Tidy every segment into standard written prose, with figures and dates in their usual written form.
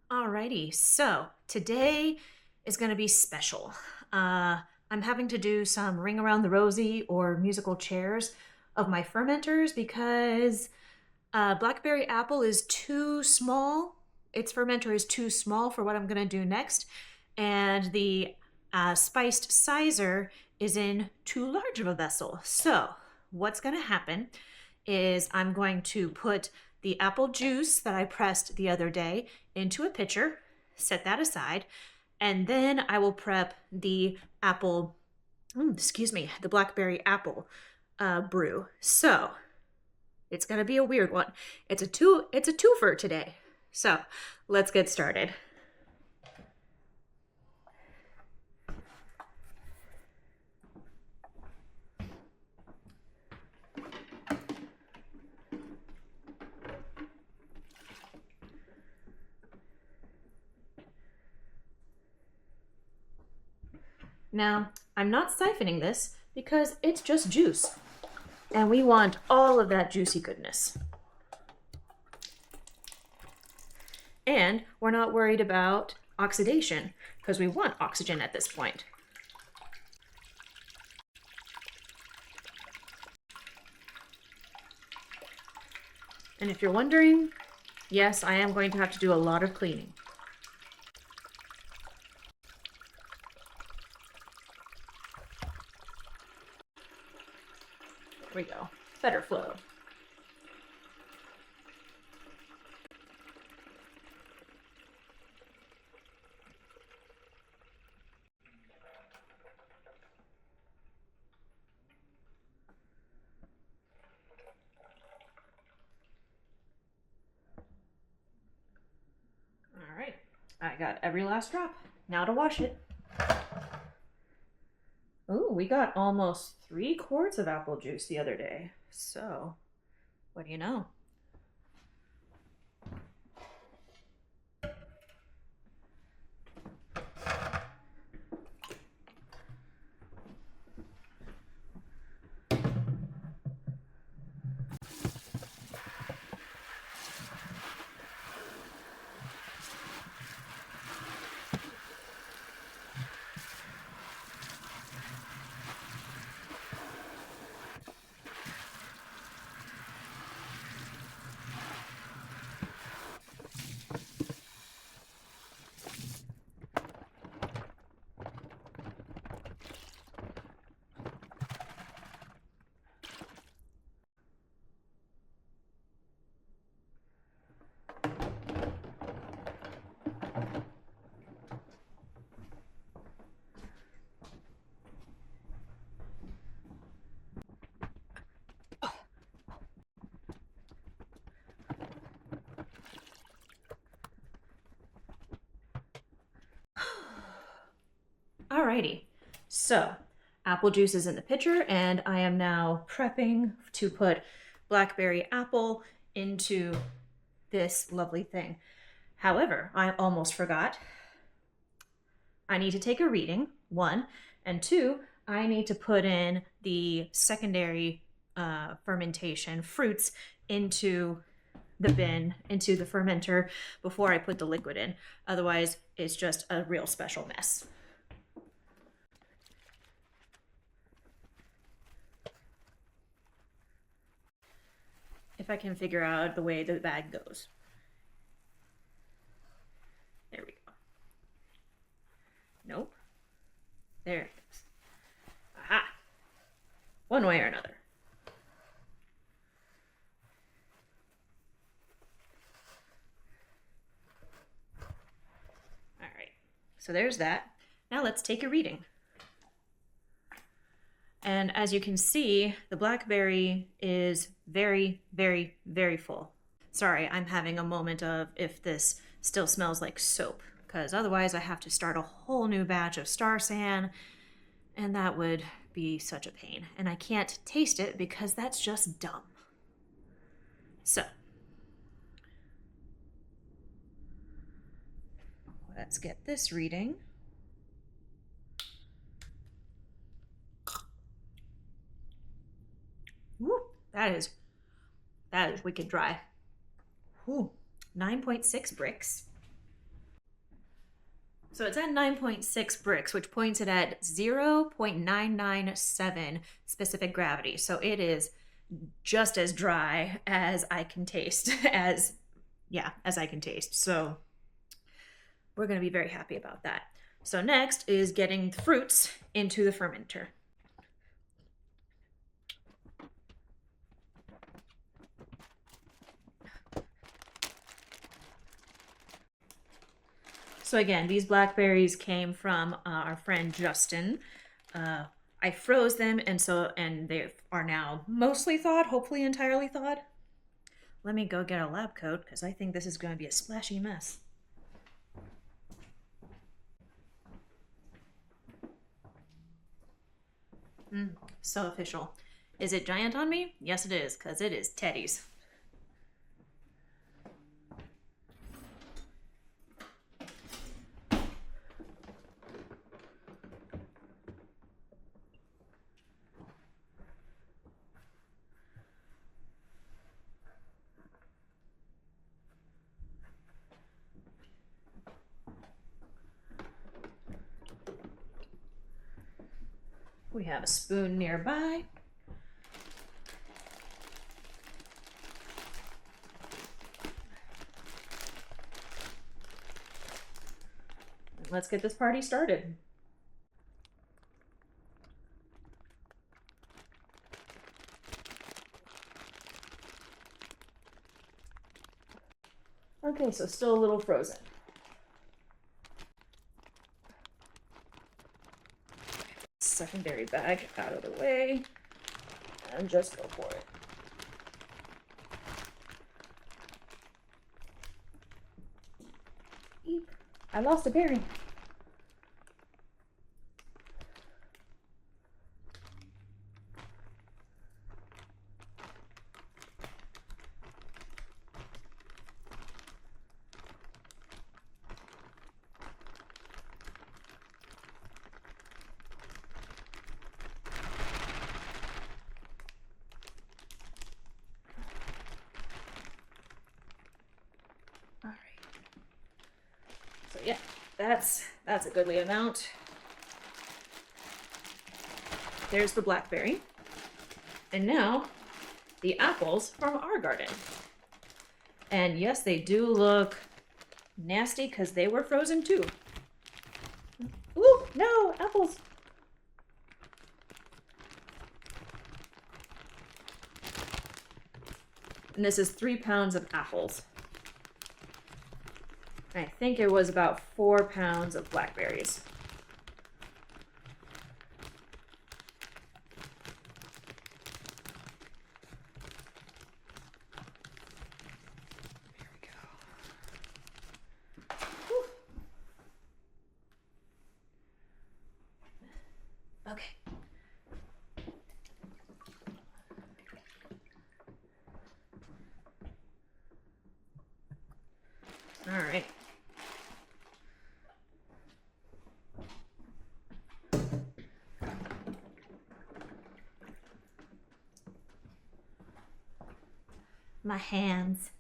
Alrighty, so today is going to be special. I'm having to do some ring around the rosy or musical chairs of my fermenters because Blackberry apple is too small. Its fermenter is too small for what I'm going to do next, and the spiced sizer is in too large of a vessel. So, what's going to happen is I'm going to put the apple juice that I pressed the other day into a pitcher, set that aside, and then I will prep the the blackberry apple brew. So it's gonna be a weird one. It's a twofer today. So let's get started. Now, I'm not siphoning this because it's just juice. And we want all of that juicy goodness. And we're not worried about oxidation because we want oxygen at this point. And if you're wondering, yes, I am going to have to do a lot of cleaning. There we go. Better flow. All right, I got every last drop. Now to wash it. Ooh, we got almost 3 quarts of apple juice the other day. So, what do you know? Alrighty, so apple juice is in the pitcher, and I am now prepping to put blackberry apple into this lovely thing. However, I almost forgot. I need to take a reading, one, and two, I need to put in the secondary fermentation fruits into the bin, into the fermenter before I put the liquid in. Otherwise, it's just a real special mess. If I can figure out the way the bag goes. There we go. Nope. There it is. Aha! One way or another. All right. So there's that. Now let's take a reading. And as you can see, the blackberry is very, very, very full. Sorry, I'm having a moment of if this still smells like soap, because otherwise I have to start a whole new batch of Star San, and that would be such a pain. And I can't taste it because that's just dumb. So, let's get this reading. Woo, that is wicked dry. Ooh, 9.6 bricks. So it's at 9.6 bricks, which points it at 0.997 specific gravity. So it is just as dry as I can taste, as I can taste. So we're going to be very happy about that. So next is getting the fruits into the fermenter. So again, these blackberries came from our friend Justin. I froze them, and they are now mostly thawed, hopefully entirely thawed. Let me go get a lab coat because I think this is going to be a splashy mess. So official. Is it giant on me? Yes, it is, because it is Teddy's. We have a spoon nearby. Let's get this party started. Okay, so still a little frozen. Secondary bag out of the way, and just go for it. Eep. I lost a berry. All right. So yeah, that's a goodly amount. There's the blackberry. And now the apples from our garden. And yes, they do look nasty because they were frozen too. Ooh, no, apples. And this is 3 pounds of apples. I think it was about 4 pounds of blackberries. There we go. Whew. Okay. All right. My hands.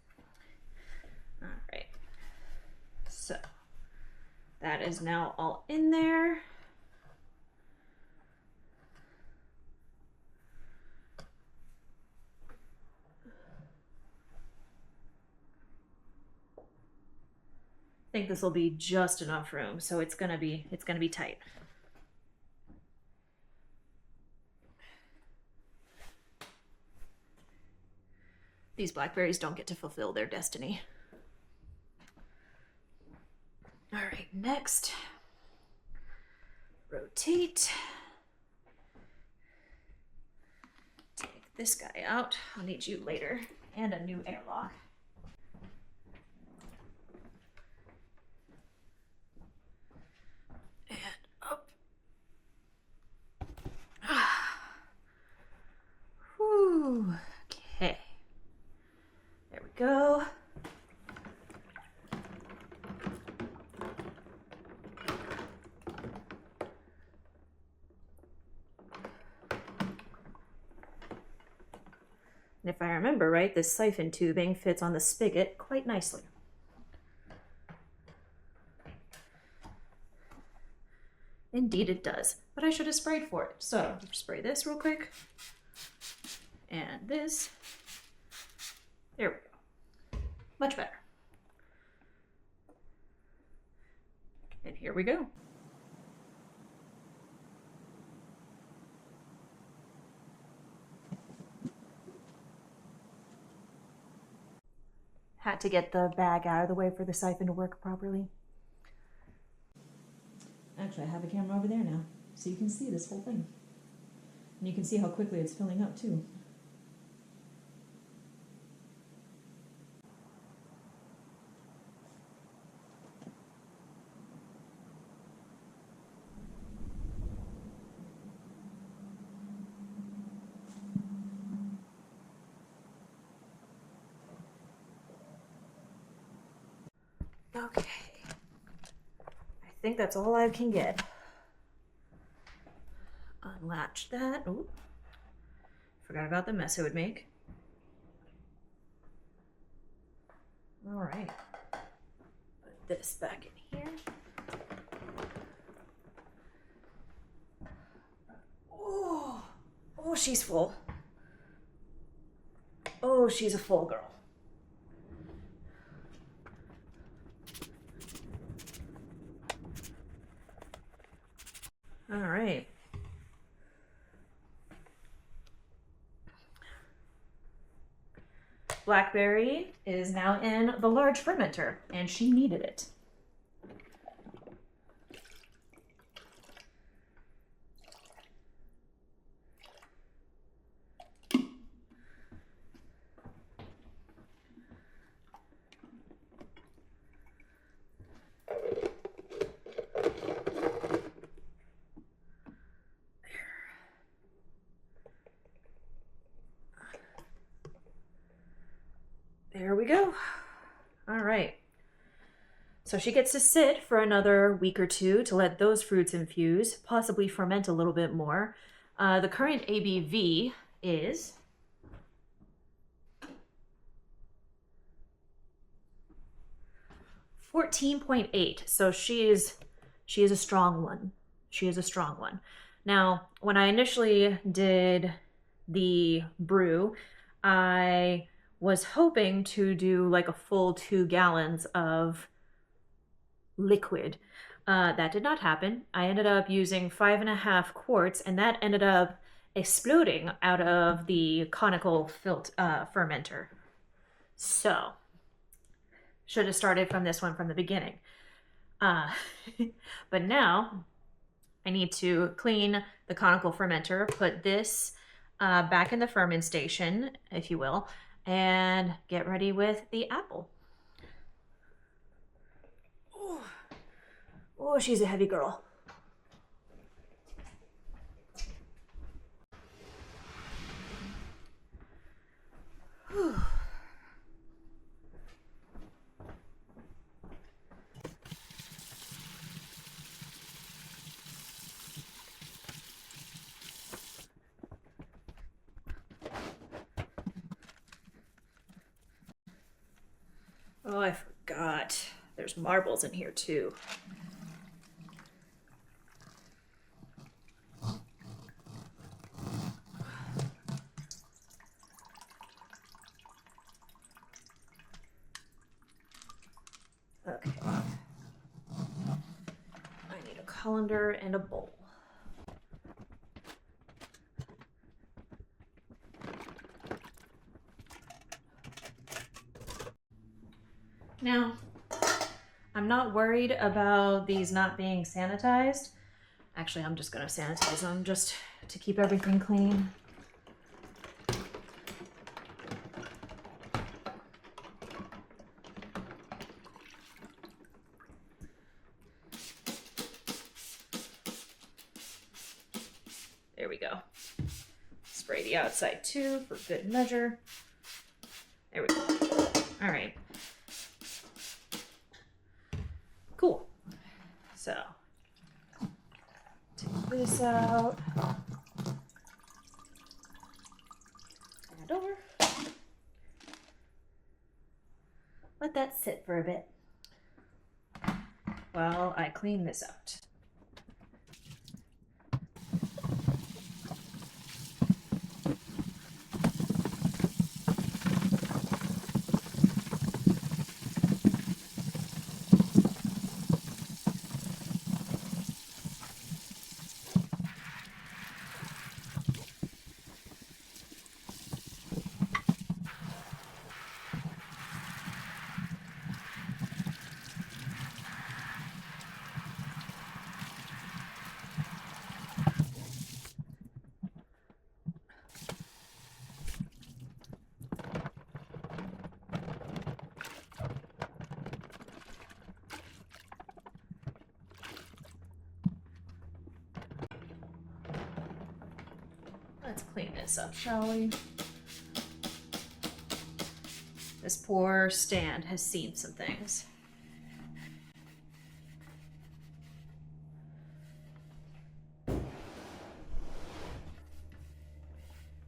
All right. So that is now all in there. I think this will be just enough room, so it's gonna be tight. These blackberries don't get to fulfill their destiny. All right, next, rotate. Take this guy out. I'll need you later, and a new airlock. And up. Whew. Okay. There we go. And if I remember right, this siphon tubing fits on the spigot quite nicely. Indeed it does, but I should have sprayed for it. So spray this real quick. And this. There we go. Much better. And here we go. Had to get the bag out of the way for the siphon to work properly. Actually, I have a camera over there now, so you can see this whole thing. And you can see how quickly it's filling up, too. Okay. I think that's all I can get. Unlatch that. Ooh. Forgot about the mess it would make. All right. Put this back in here. Oh, oh, she's full. Oh, she's a full girl. All right. Blackberry is now in the large fermenter, and she needed it. There we go. All right. So she gets to sit for another week or two to let those fruits infuse, possibly ferment a little bit more. The current ABV is 14.8. So she is a strong one. She is a strong one. Now, when I initially did the brew, I was hoping to do like a full 2 gallons of liquid. That did not happen. I ended up using 5.5 quarts, and that ended up exploding out of the conical fermenter. So, should have started from this one from the beginning. But now, I need to clean the conical fermenter, put this back in the ferment station, if you will, and get ready with the apple. Oh, she's a heavy girl. Whew. Oh, I forgot. There's marbles in here too. Okay. I need a colander and a bowl. Now, I'm not worried about these not being sanitized. Actually, I'm just gonna sanitize them just to keep everything clean. There we go. Spray the outside too for good measure. There we go. All right. Cool. So, take this out. And over. Let that sit for a bit while I clean this out. Let's clean this up, shall we? This poor stand has seen some things.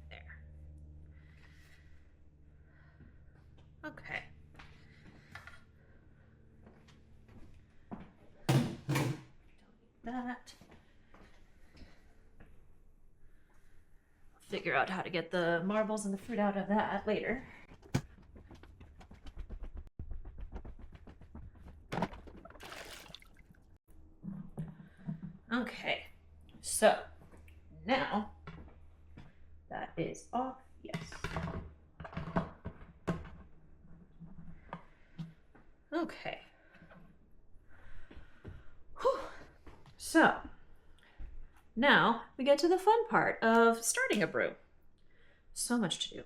There. Okay. Don't need that. Figure out how to get the marbles and the fruit out of that later. Okay, so now that is off, yes. Okay. Whew. So now we get to the fun part of starting a brew. So much to do.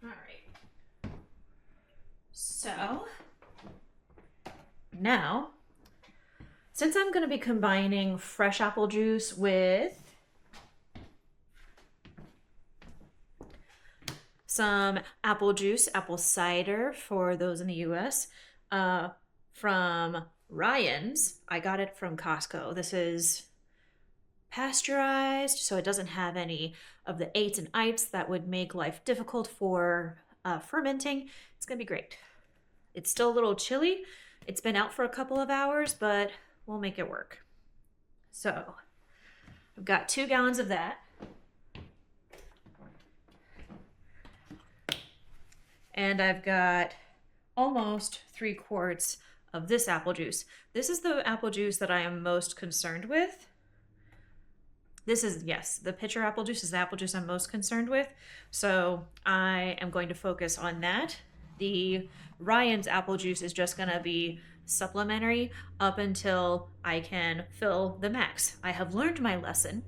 All right. So now, since I'm going to be combining fresh apple juice with some apple juice, apple cider for those in the US, from Ryan's. I got it from Costco. This is pasteurized, so it doesn't have any of the 8s and 8s that would make life difficult for fermenting. It's gonna be great. It's still a little chilly. It's been out for a couple of hours, but we'll make it work. So I've got 2 gallons of that. And I've got almost 3 quarts of this apple juice. This is the apple juice that I am most concerned with. This is, yes, the pitcher apple juice is the apple juice I'm most concerned with. So I am going to focus on that. The Ryan's apple juice is just gonna be supplementary up until I can fill the max. I have learned my lesson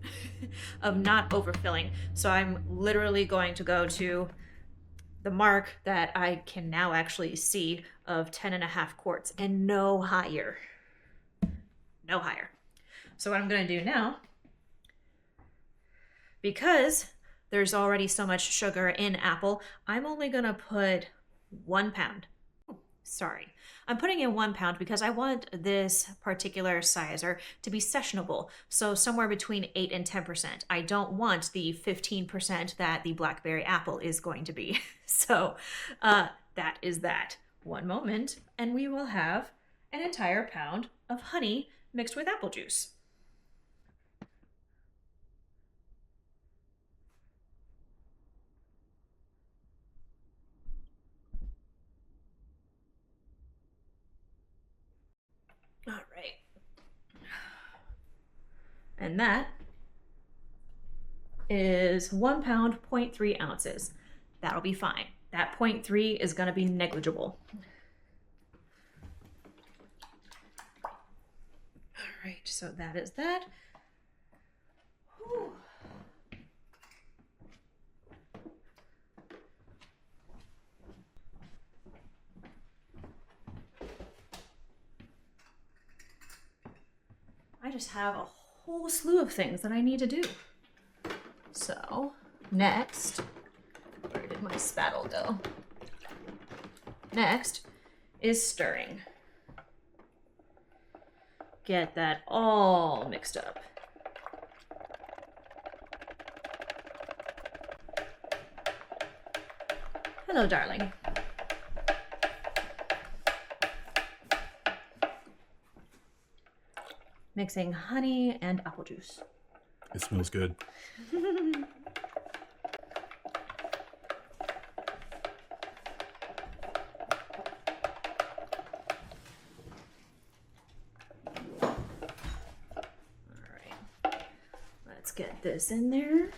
of not overfilling. So I'm literally going to go to the mark that I can now actually see of 10.5 quarts and no higher. No higher. So what I'm gonna do now, because there's already so much sugar in apple, I'm only gonna put 1 pound. Sorry. I'm putting in 1 pound because I want this particular sizer to be sessionable. So somewhere between 8 and 10%. I don't want the 15% that the Blackberry apple is going to be. So that is that. One moment, and we will have an entire pound of honey mixed with apple juice. All right. And that is 1 pound, 0.3 ounces. That'll be fine. That 0.3 is going to be negligible. All right, so that is that. Whew. I just have a whole slew of things that I need to do. So next, where did my spattle go? Next is stirring. Get that all mixed up. Hello, darling. Mixing honey and apple juice. It smells good. All right, let's get this in there.